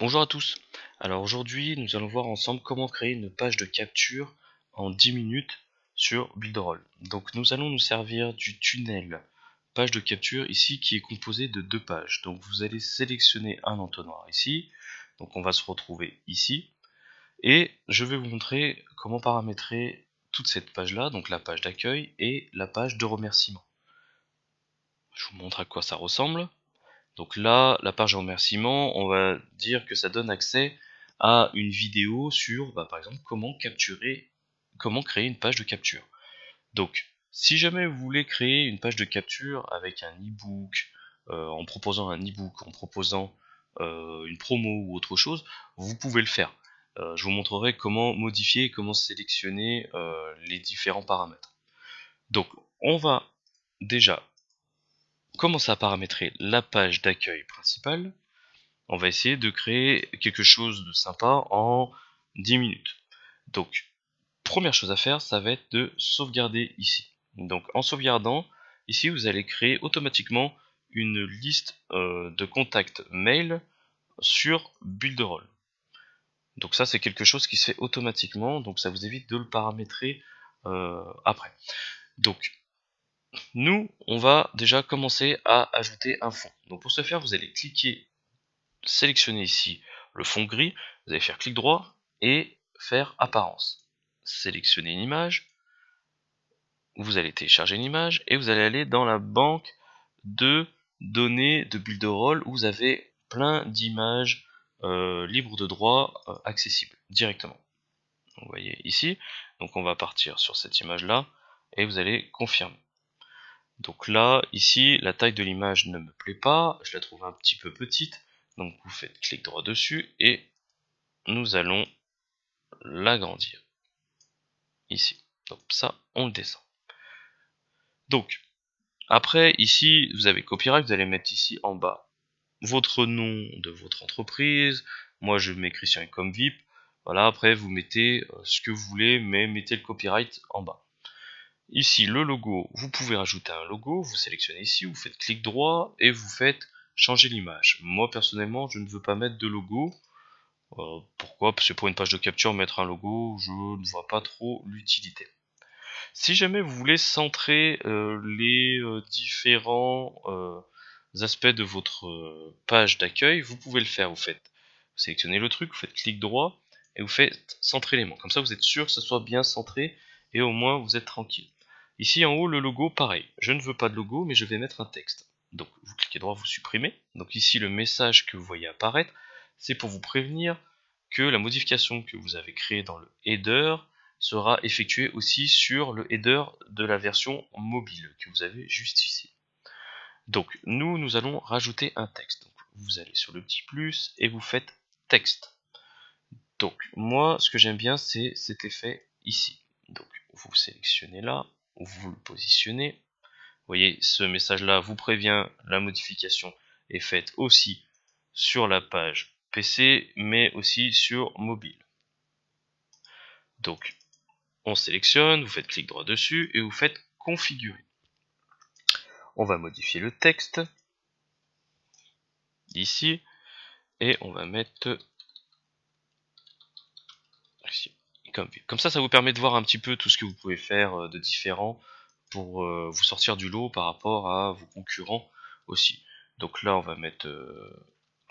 Bonjour à tous. Alors aujourd'hui, nous allons voir ensemble comment créer une page de capture en 10 minutes sur Builderall. Donc nous allons nous servir du tunnel page de capture ici qui est composé de deux pages. Donc vous allez sélectionner un entonnoir ici. Donc on va se retrouver ici. Et je vais vous montrer comment paramétrer toute cette page là, donc la page d'accueil et la page de remerciement. Je vous montre à quoi ça ressemble. Donc là, la page de remerciement, on va dire que ça donne accès à une vidéo sur, par exemple, comment créer une page de capture. Donc, si jamais vous voulez créer une page de capture avec un e-book, en proposant un e-book, en proposant une promo ou autre chose, vous pouvez le faire. Je vous montrerai comment modifier et comment sélectionner les différents paramètres. Donc, on va déjà commencer à paramétrer la page d'accueil principale. On va essayer de créer quelque chose de sympa en 10 minutes. Donc, première chose à faire, ça va être de sauvegarder ici. Donc, en sauvegardant, ici, vous allez créer automatiquement une liste de contacts mail sur Builderall. Donc ça, c'est quelque chose qui se fait automatiquement, donc ça vous évite de le paramétrer après. Donc, nous, on va déjà commencer à ajouter un fond. Donc pour ce faire, vous allez cliquer, sélectionner ici le fond gris, vous allez faire clic droit et faire apparence. Sélectionnez une image, vous allez télécharger une image et vous allez aller dans la banque de données de Builderall où vous avez plein d'images libres de droit accessibles directement. Vous voyez ici, donc on va partir sur cette image là et vous allez confirmer. Donc là, ici, la taille de l'image ne me plaît pas, je la trouve un petit peu petite, donc vous faites clic droit dessus et nous allons l'agrandir ici. Donc ça, on le descend. Donc, après, ici, vous avez copyright, vous allez mettre ici en bas votre nom de votre entreprise. Moi, je mets Christian comme VIP. Voilà, après, vous mettez ce que vous voulez, mais mettez le copyright en bas. Ici, le logo, vous pouvez rajouter un logo, vous sélectionnez ici, vous faites clic droit et vous faites changer l'image. Moi, personnellement, je ne veux pas mettre de logo. Pourquoi? Parce que pour une page de capture, mettre un logo, je ne vois pas trop l'utilité. Si jamais vous voulez centrer les différents aspects de votre page d'accueil, vous pouvez le faire. Vous sélectionnez le truc, vous faites clic droit et vous faites centrer l'élément. Comme ça, vous êtes sûr que ça soit bien centré et au moins vous êtes tranquille. Ici en haut, le logo, pareil. Je ne veux pas de logo, mais je vais mettre un texte. Donc vous cliquez droit, vous supprimez. Donc ici, le message que vous voyez apparaître, c'est pour vous prévenir que la modification que vous avez créée dans le header sera effectuée aussi sur le header de la version mobile que vous avez juste ici. Donc nous allons rajouter un texte. Donc, vous allez sur le petit plus et vous faites texte. Donc moi, ce que j'aime bien, c'est cet effet ici. Donc vous sélectionnez là, vous le positionnez. Vous voyez, ce message-là vous prévient, la modification est faite aussi sur la page PC, mais aussi sur mobile. Donc on sélectionne, vous faites clic droit dessus et vous faites configurer. On va modifier le texte ici et on va mettre ici. Comme ça vous permet de voir un petit peu tout ce que vous pouvez faire de différent pour vous sortir du lot par rapport à vos concurrents aussi. Donc là on va mettre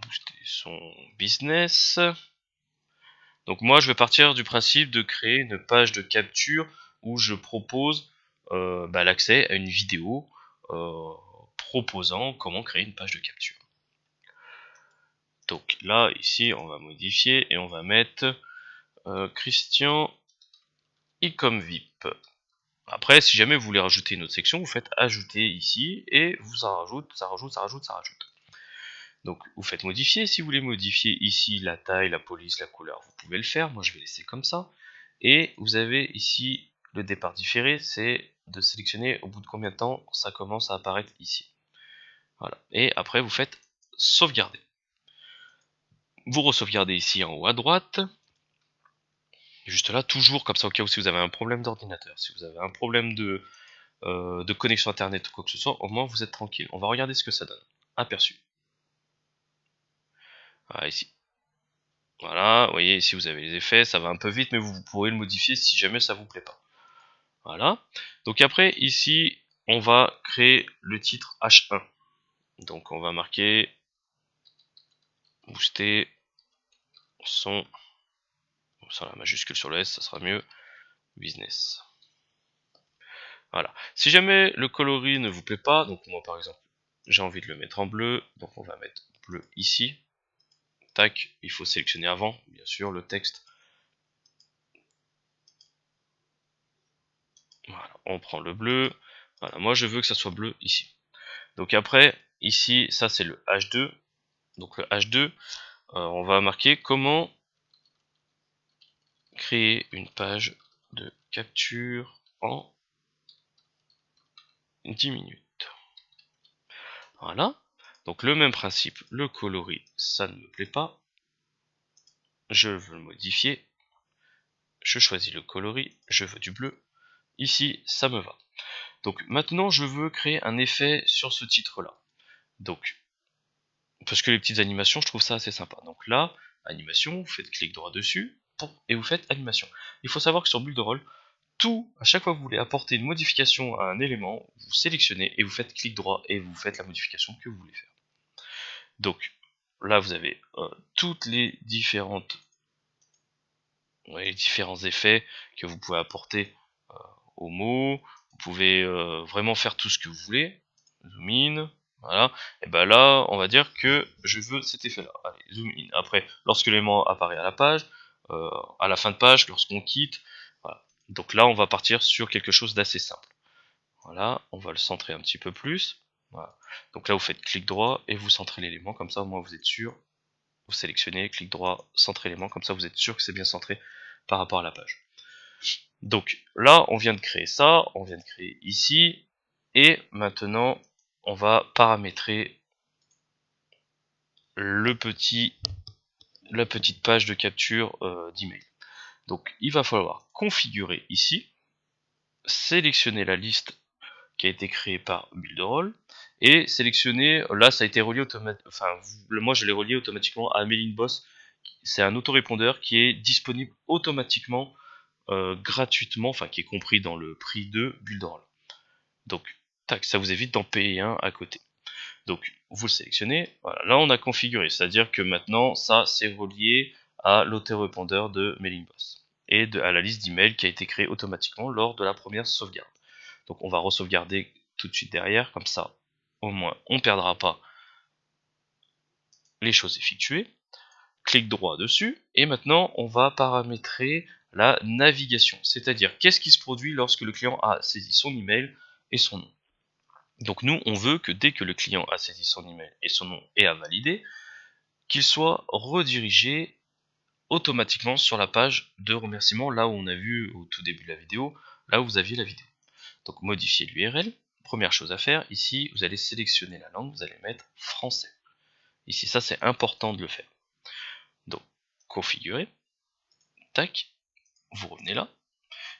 booster son business. Donc moi je vais partir du principe de créer une page de capture où je propose l'accès à une vidéo proposant comment créer une page de capture. Donc là ici on va modifier et on va mettre Christian comme VIP. Après, si jamais vous voulez rajouter une autre section, vous faites ajouter ici et ça rajoute. Donc vous faites modifier. Si vous voulez modifier ici la taille, la police, la couleur, vous pouvez le faire. Moi je vais laisser comme ça. Et vous avez ici le départ différé, c'est de sélectionner au bout de combien de temps ça commence à apparaître ici. Voilà. Et après vous faites sauvegarder. Vous re-sauvegardez ici en haut à droite. Juste là, toujours comme ça au cas où si vous avez un problème d'ordinateur, si vous avez un problème de connexion internet ou quoi que ce soit, au moins vous êtes tranquille. On va regarder ce que ça donne. Aperçu. Voilà, ici. Voilà, vous voyez ici vous avez les effets, ça va un peu vite, mais vous pourrez le modifier si jamais ça vous plaît pas. Voilà. Donc après, ici, on va créer le titre H1. Donc on va marquer booster son, sans la majuscule sur le S, ça sera mieux, business. Voilà. Si jamais le coloris ne vous plaît pas, donc moi par exemple, j'ai envie de le mettre en bleu, donc on va mettre bleu ici. Tac, il faut sélectionner avant, bien sûr, le texte. Voilà, on prend le bleu. Voilà, moi je veux que ça soit bleu ici. Donc après, ici, ça c'est le H2. Donc le H2, on va marquer comment créer une page de capture en 10 minutes. Voilà. Donc le même principe, le coloris, ça ne me plaît pas. Je veux le modifier. Je choisis le coloris, je veux du bleu. Ici, ça me va. Donc maintenant, je veux créer un effet sur ce titre-là. Donc, parce que les petites animations, je trouve ça assez sympa. Donc là, animation, vous faites clic droit dessus, et vous faites animation. Il faut savoir que sur Builderall, à chaque fois que vous voulez apporter une modification à un élément, vous sélectionnez et vous faites clic droit et vous faites la modification que vous voulez faire. Donc là, vous avez toutes les différents effets que vous pouvez apporter aux mots. Vous pouvez vraiment faire tout ce que vous voulez. Zoom in, voilà. Et ben là, on va dire que je veux cet effet-là. Allez, zoom in. Après, lorsque l'élément apparaît à la page, à la fin de page, lorsqu'on quitte, voilà. Donc là, on va partir sur quelque chose d'assez simple. Voilà, on va le centrer un petit peu plus. Voilà. Donc là, vous faites clic droit et vous centrez l'élément, comme ça, au moins vous êtes sûr. Vous sélectionnez, clic droit, centrer l'élément, comme ça, vous êtes sûr que c'est bien centré par rapport à la page. Donc là, on vient de créer ça, on vient de créer ici, et maintenant, on va paramétrer la petite page de capture d'email. Donc il va falloir configurer ici, sélectionner la liste qui a été créée par Builderall, et sélectionner, là ça a été relié automatiquement, enfin moi je l'ai relié automatiquement à Mailing Boss. C'est un autorépondeur qui est disponible automatiquement gratuitement, enfin qui est compris dans le prix de Builderall. Donc, tac, ça vous évite d'en payer un à côté. Donc, vous le sélectionnez. Voilà, là, on a configuré, c'est-à-dire que maintenant, ça, c'est relié à l'autorépondeur de Mailing Boss et à la liste d'emails qui a été créée automatiquement lors de la première sauvegarde. Donc, on va re-sauvegarder tout de suite derrière, comme ça, au moins, on ne perdra pas les choses effectuées. Clic droit dessus, et maintenant, on va paramétrer la navigation, c'est-à-dire qu'est-ce qui se produit lorsque le client a saisi son email et son nom. Donc nous, on veut que dès que le client a saisi son email et son nom et a validé, qu'il soit redirigé automatiquement sur la page de remerciement, là où on a vu au tout début de la vidéo, là où vous aviez la vidéo. Donc modifier l'URL, première chose à faire, ici vous allez sélectionner la langue, vous allez mettre français. Ici ça c'est important de le faire. Donc configurer, tac, vous revenez là,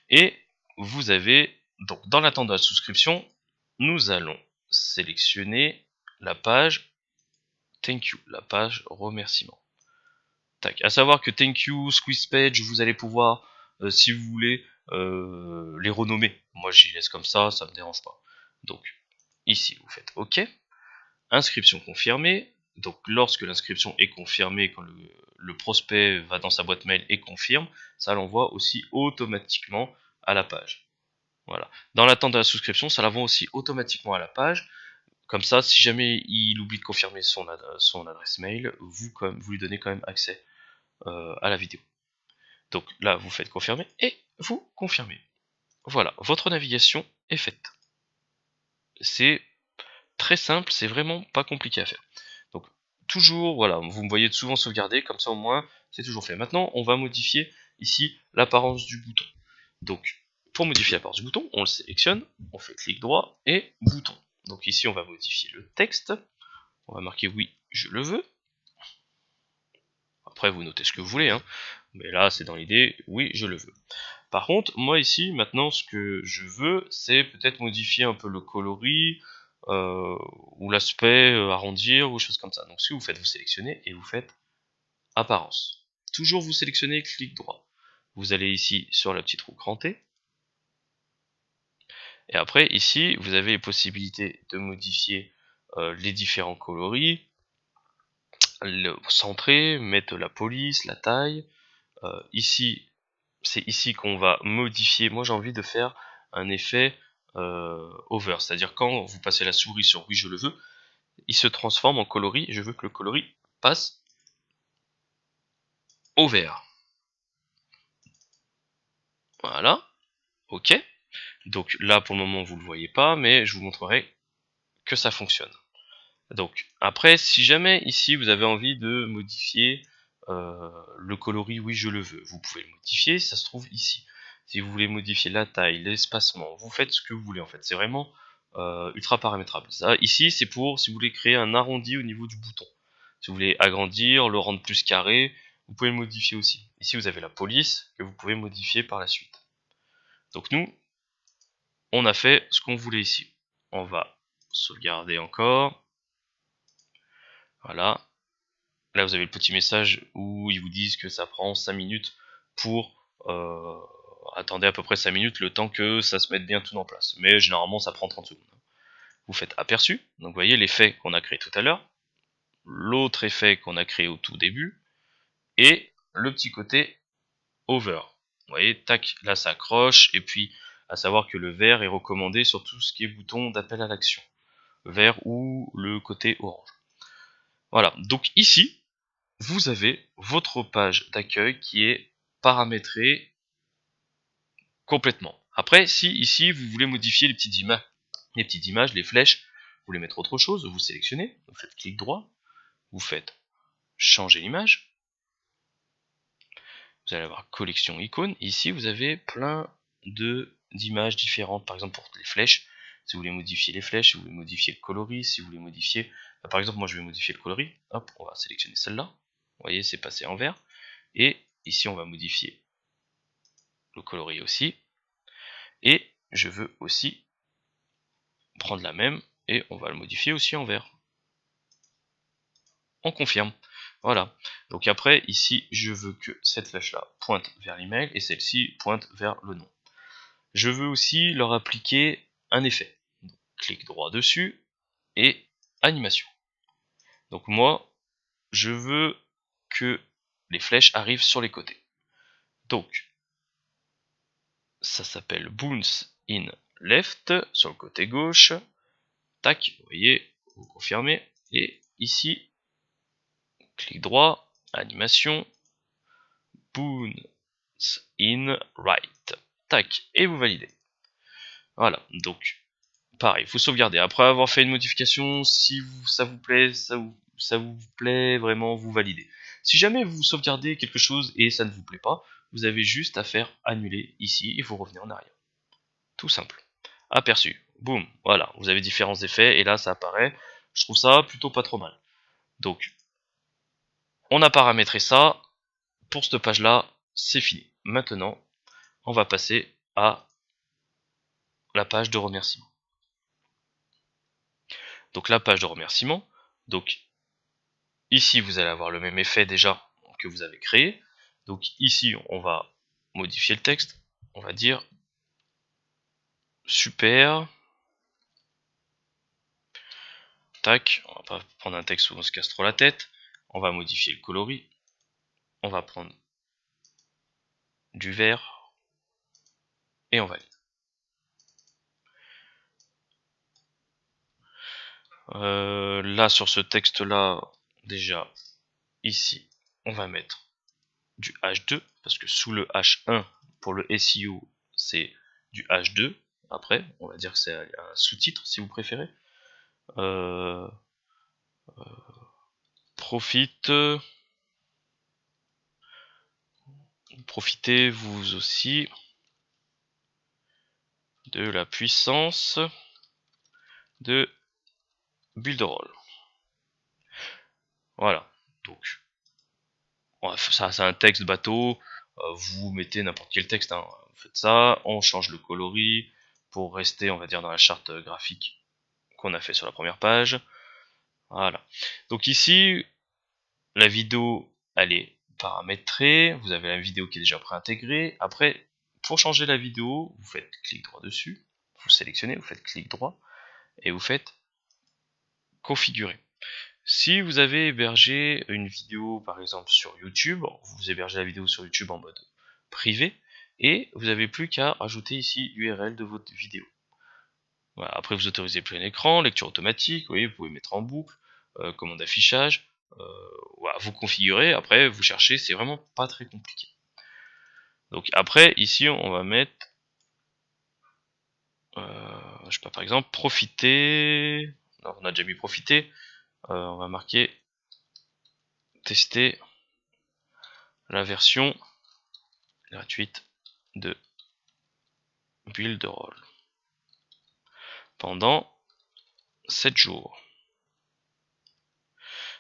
et vous avez, donc dans l'attente de la souscription, nous allons sélectionner la page Thank you, la page remerciement. Tac. À savoir que Thank you, Squeeze Page, vous allez pouvoir, si vous voulez, les renommer. Moi j'y laisse comme ça me dérange pas. Donc ici vous faites OK. Inscription confirmée. Donc lorsque l'inscription est confirmée, quand le prospect va dans sa boîte mail et confirme, ça l'envoie aussi automatiquement à la page. Voilà. Dans l'attente de la souscription, ça l'envoie aussi automatiquement à la page. Comme ça, si jamais il oublie de confirmer son adresse mail, vous lui donnez quand même accès à la vidéo. Donc là, vous faites confirmer et vous confirmez. Voilà, votre navigation est faite. C'est très simple, c'est vraiment pas compliqué à faire. Donc toujours, voilà, vous me voyez souvent sauvegarder, comme ça au moins c'est toujours fait. Maintenant, on va modifier ici l'apparence du bouton. Donc pour modifier l'apparence du bouton, on le sélectionne, on fait clic droit et bouton. Donc ici, on va modifier le texte. On va marquer oui, je le veux. Après, vous notez ce que vous voulez, hein. Mais là, c'est dans l'idée, oui, je le veux. Par contre, moi ici, maintenant, ce que je veux, c'est peut-être modifier un peu le coloris, ou l'aspect, arrondir, ou choses comme ça. Donc, ce que vous faites, vous sélectionnez et vous faites apparence. toujours vous sélectionnez clic droit. Vous allez ici sur la petite roue grand T. Et après, ici, vous avez les possibilités de modifier les différents coloris, le centrer, mettre la police, la taille. Ici, c'est ici qu'on va modifier. Moi, j'ai envie de faire un effet over, c'est-à-dire quand vous passez la souris sur oui, je le veux, il se transforme en coloris. Je veux que le coloris passe au vert. Voilà, ok. Donc là, pour le moment, vous ne le voyez pas, mais je vous montrerai que ça fonctionne. Donc après, si jamais ici vous avez envie de modifier le coloris, oui je le veux, vous pouvez le modifier, ça se trouve ici. Si vous voulez modifier la taille, l'espacement, vous faites ce que vous voulez en fait, c'est vraiment ultra paramétrable. Ça, ici c'est pour si vous voulez créer un arrondi au niveau du bouton. Si vous voulez agrandir, le rendre plus carré, vous pouvez le modifier aussi. Ici vous avez la police que vous pouvez modifier par la suite. Donc nous, on a fait ce qu'on voulait ici. On va sauvegarder encore. Voilà. Là, vous avez le petit message où ils vous disent que ça prend 5 minutes pour... attendez à peu près 5 minutes, le temps que ça se mette bien tout en place. Mais généralement, ça prend 30 secondes. Vous faites aperçu. Donc, vous voyez l'effet qu'on a créé tout à l'heure. L'autre effet qu'on a créé au tout début. Et le petit côté over. Vous voyez, tac, là, ça accroche. Et puis, à savoir que le vert est recommandé sur tout ce qui est bouton d'appel à l'action. Vert ou le côté orange. Voilà. Donc, ici, vous avez votre page d'accueil qui est paramétrée complètement. Après, si ici vous voulez modifier les petites images, les flèches, vous voulez mettre autre chose, vous sélectionnez, vous faites clic droit, vous faites changer l'image, vous allez avoir collection icônes, ici vous avez plein d'images différentes, par exemple pour les flèches, si vous voulez modifier les flèches, si vous voulez modifier le coloris, si vous voulez modifier, par exemple moi je vais modifier le coloris, hop, on va sélectionner celle-là, vous voyez c'est passé en vert, et ici on va modifier le coloris aussi, et je veux aussi prendre la même, et on va le modifier aussi en vert. On confirme. Voilà. Donc après, ici, je veux que cette flèche-là pointe vers l'email, et celle-ci pointe vers le nom. Je veux aussi leur appliquer un effet. Donc, clic droit dessus, et animation. Donc moi, je veux que les flèches arrivent sur les côtés. Donc, ça s'appelle Bounce in Left, sur le côté gauche. Tac, vous voyez, vous confirmez. Et ici, clic droit, animation, Bounce in Right. Tac, et vous validez. Voilà, donc, pareil, vous sauvegardez. Après avoir fait une modification, si ça vous plaît, ça vous plaît, vraiment, vous validez. Si jamais vous sauvegardez quelque chose et ça ne vous plaît pas, vous avez juste à faire annuler ici et vous revenez en arrière. Tout simple. Aperçu. Boum. Voilà. Vous avez différents effets et là ça apparaît. Je trouve ça plutôt pas trop mal. Donc, on a paramétré ça. Pour cette page là, c'est fini. Maintenant, on va passer à la page de remerciement. Donc la page de remerciement. Donc ici vous allez avoir le même effet déjà que vous avez créé. Donc ici on va modifier le texte. On va dire super. Tac, on va pas prendre un texte où on se casse trop la tête. On va modifier le coloris. On va prendre du vert. Et on valide. Là sur ce texte là, déjà, ici, on va mettre du H2. Parce que sous le H1, pour le SEO, c'est du H2. Après, on va dire que c'est un sous-titre si vous préférez. Profitez vous aussi de la puissance de Builderall. Voilà, donc ça c'est un texte bateau, vous mettez n'importe quel texte, hein. Vous faites ça, on change le coloris pour rester on va dire dans la charte graphique qu'on a fait sur la première page. Voilà, donc ici la vidéo elle est paramétrer, vous avez la vidéo qui est déjà préintégrée. Après, pour changer la vidéo, vous faites clic droit dessus, vous sélectionnez, vous faites clic droit, et vous faites configurer. Si vous avez hébergé une vidéo par exemple sur YouTube, vous hébergez la vidéo sur YouTube en mode privé, et vous n'avez plus qu'à ajouter ici l'URL de votre vidéo. Voilà. Après vous autorisez plein écran, lecture automatique, oui, vous pouvez mettre en boucle, commande d'affichage, voilà, vous configurez, après vous cherchez, c'est vraiment pas très compliqué. Donc après ici on va mettre, je sais pas, par exemple profiter, non, on a déjà mis profiter, on va marquer tester la version gratuite de Builderall pendant 7 jours.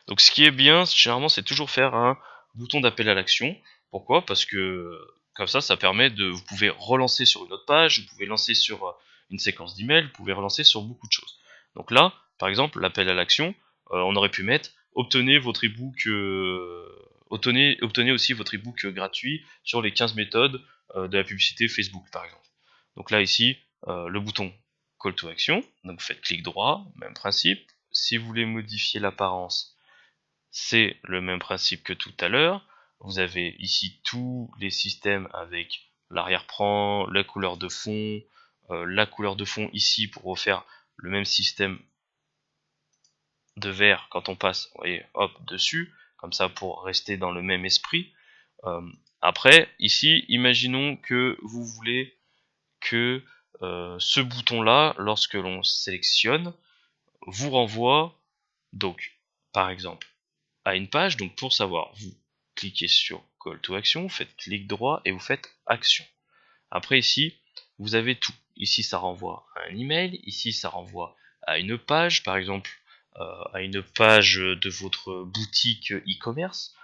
Donc ce qui est bien, généralement, c'est toujours faire un bouton d'appel à l'action. Pourquoi? Parce que comme ça permet de, vous pouvez relancer sur une autre page, vous pouvez lancer sur une séquence d'emails, vous pouvez relancer sur beaucoup de choses. Donc là, par exemple, l'appel à l'action, on aurait pu mettre obtenez votre ebook, obtenez aussi votre ebook gratuit sur les 15 méthodes de la publicité Facebook, par exemple. Donc là ici, le bouton Call to Action, donc vous faites clic droit, même principe. Si vous voulez modifier l'apparence, c'est le même principe que tout à l'heure. Vous avez ici tous les systèmes avec l'arrière-plan, la couleur de fond ici pour refaire le même système de vert quand on passe, vous voyez, hop, dessus, comme ça pour rester dans le même esprit. Après, ici, imaginons que vous voulez que ce bouton-là, lorsque l'on sélectionne, vous renvoie, donc, par exemple, à une page. Donc pour savoir, vous cliquez sur Call to Action, vous faites clic droit et vous faites Action. Après ici, vous avez tout. Ici ça renvoie à un email, ici ça renvoie à une page, par exemple à une page de votre boutique e-commerce,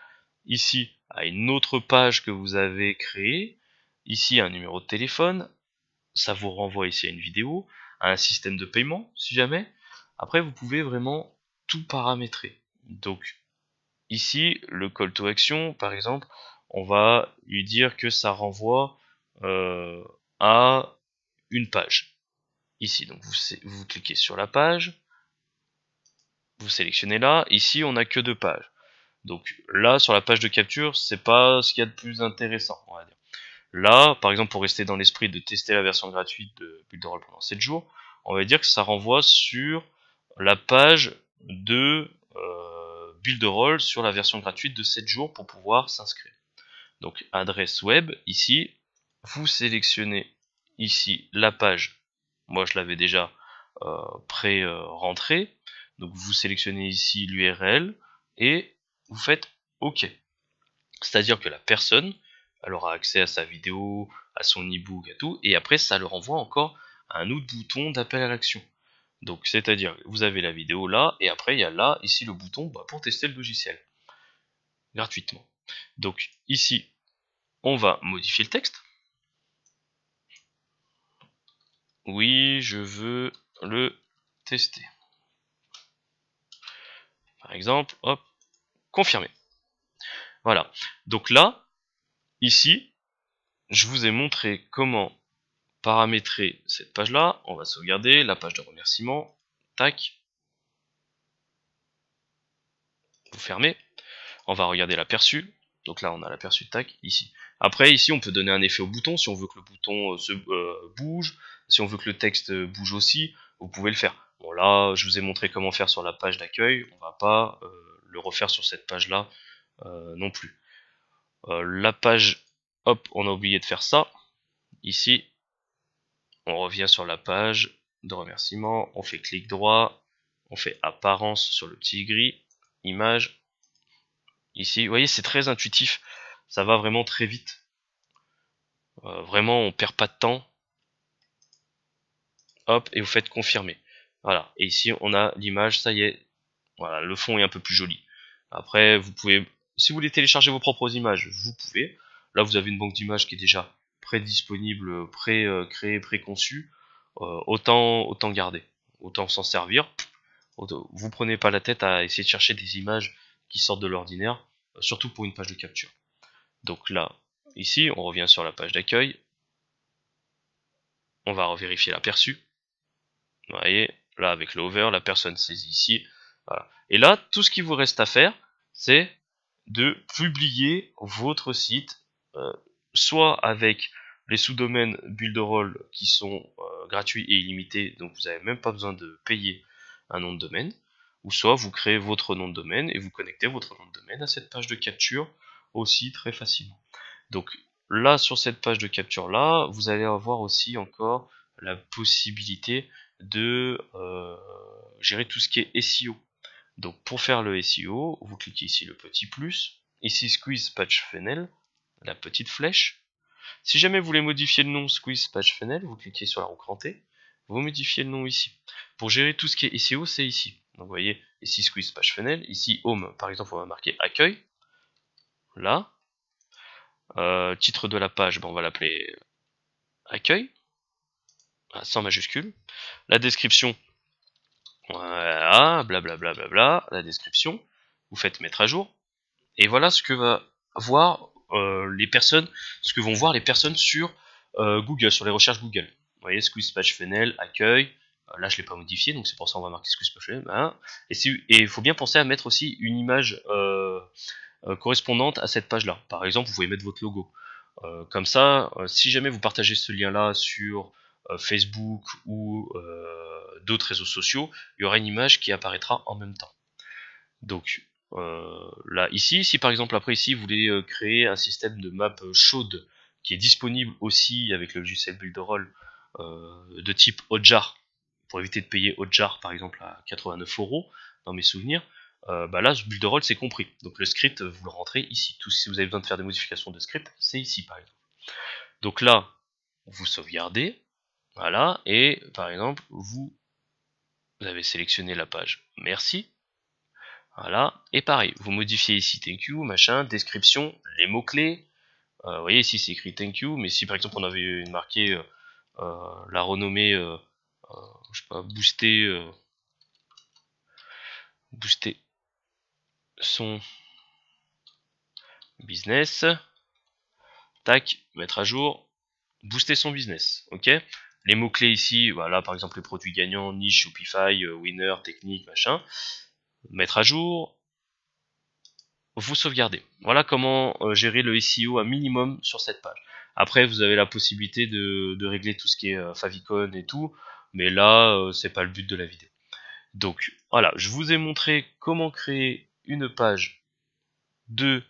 ici à une autre page que vous avez créée, ici un numéro de téléphone, ça vous renvoie ici à une vidéo, à un système de paiement si jamais. Après vous pouvez vraiment tout paramétrer. Donc ici, le call to action, par exemple, on va lui dire que ça renvoie à une page. Ici, donc vous cliquez sur la page, vous sélectionnez là. Ici, on n'a que 2 pages. Donc là, sur la page de capture, c'est pas ce qu'il y a de plus intéressant, on va dire. Là, par exemple, pour rester dans l'esprit de tester la version gratuite de Builderall pendant 7 jours, on va dire que ça renvoie sur la page de Builderall sur la version gratuite de 7 jours pour pouvoir s'inscrire. Donc adresse web, ici, vous sélectionnez ici la page. Moi je l'avais déjà pré-rentrée. Donc vous sélectionnez ici l'URL et vous faites OK. C'est-à-dire que la personne, elle aura accès à sa vidéo, à son e-book, à tout, et après ça le renvoie encore à un autre bouton d'appel à l'action. Donc c'est-à-dire vous avez la vidéo là, et après il y a là, ici le bouton pour tester le logiciel, gratuitement. Donc ici, on va modifier le texte. Oui, je veux le tester. Par exemple, hop, confirmer. Voilà. Donc là, ici, je vous ai montré comment paramétrer cette page-là. On va sauvegarder la page de remerciement. Tac. Vous fermez. On va regarder l'aperçu. Donc là, on a l'aperçu, tac, ici. Après, ici, on peut donner un effet au bouton. Si on veut que le bouton bouge, si on veut que le texte bouge aussi, vous pouvez le faire. Bon, là, je vous ai montré comment faire sur la page d'accueil. On va pas le refaire sur cette page-là non plus. La page, hop, on a oublié de faire ça. Ici, on revient sur la page de remerciement. On fait clic droit. On fait apparence sur le petit gris. Image. Ici, vous voyez, c'est très intuitif. Ça va vraiment très vite. Vraiment, on perd pas de temps. Hop, et vous faites confirmer. Voilà. Et ici, on a l'image, ça y est. Voilà, le fond est un peu plus joli. Après, vous pouvez, si vous voulez télécharger vos propres images, vous pouvez. Là, vous avez une banque d'images qui est déjà pré-disponible, pré-créée, pré-conçue. Autant garder, autant s'en servir. Vous prenez pas la tête à essayer de chercher des images qui sortent de l'ordinaire, surtout pour une page de capture. Donc là, ici, on revient sur la page d'accueil. On va vérifier l'aperçu. Vous voyez, là avec l'over, la personne saisit ici. Voilà. Et là, tout ce qu'il vous reste à faire, c'est de publier votre site, soit avec les sous-domaines Builderall qui sont gratuits et illimités, donc vous n'avez même pas besoin de payer un nom de domaine, ou soit vous créez votre nom de domaine et vous connectez votre nom de domaine à cette page de capture aussi très facilement. Donc là, sur cette page de capture là, vous allez avoir aussi encore la possibilité de gérer tout ce qui est SEO. Donc pour faire le SEO, vous cliquez ici le petit plus, ici Squeeze Patch Funnel, la petite flèche. Si jamais vous voulez modifier le nom Squeeze Patch Funnel, vous cliquez sur la roue crantée, vous modifiez le nom ici. Pour gérer tout ce qui est SEO, c'est ici. Donc vous voyez, ici Squeeze Patch Funnel, ici Home, par exemple, on va marquer Accueil, là. Titre de la page, on va l'appeler Accueil, sans majuscule. La description, voilà, blablabla, bla bla bla, la description, vous faites mettre à jour, et voilà ce que va voir les personnes, ce que vont voir les personnes sur Google, sur les recherches Google. Vous voyez, Squeeze Page Funnel, accueil, là je l'ai pas modifié, donc c'est pour ça qu'on va marquer Squeeze Page Funnel, hein. Et il faut bien penser à mettre aussi une image correspondante à cette page-là. Par exemple, vous pouvez mettre votre logo. Comme ça, si jamais vous partagez ce lien-là sur Facebook ou d'autres réseaux sociaux, il y aura une image qui apparaîtra en même temps. Donc là, ici, si par exemple après ici vous voulez créer un système de map chaude qui est disponible aussi avec le logiciel Builderall de type Hotjar, pour éviter de payer Hotjar par exemple à 89 € dans mes souvenirs, bah là Builderall c'est compris. Donc le script vous le rentrez ici. Tout si vous avez besoin de faire des modifications de script, c'est ici par exemple. Donc là, vous sauvegardez, voilà, et par exemple vous avez sélectionné la page merci. Voilà, et pareil, vous modifiez ici thank you, machin, description, les mots-clés. Vous voyez ici c'est écrit thank you, mais si par exemple on avait marqué la renommée, je sais pas, booster son business, tac, mettre à jour, booster son business, ok. Les mots-clés ici, voilà, par exemple les produits gagnants, niche, Shopify, winner, technique, machin, mettre à jour, vous sauvegardez. Voilà comment gérer le SEO à minimum sur cette page. Après, vous avez la possibilité de régler tout ce qui est favicon et tout, mais là, c'est pas le but de la vidéo. Donc voilà, je vous ai montré comment créer une page de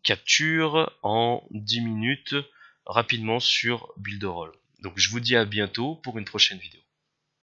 capture en 10 minutes rapidement sur Builderall. Donc je vous dis à bientôt pour une prochaine vidéo.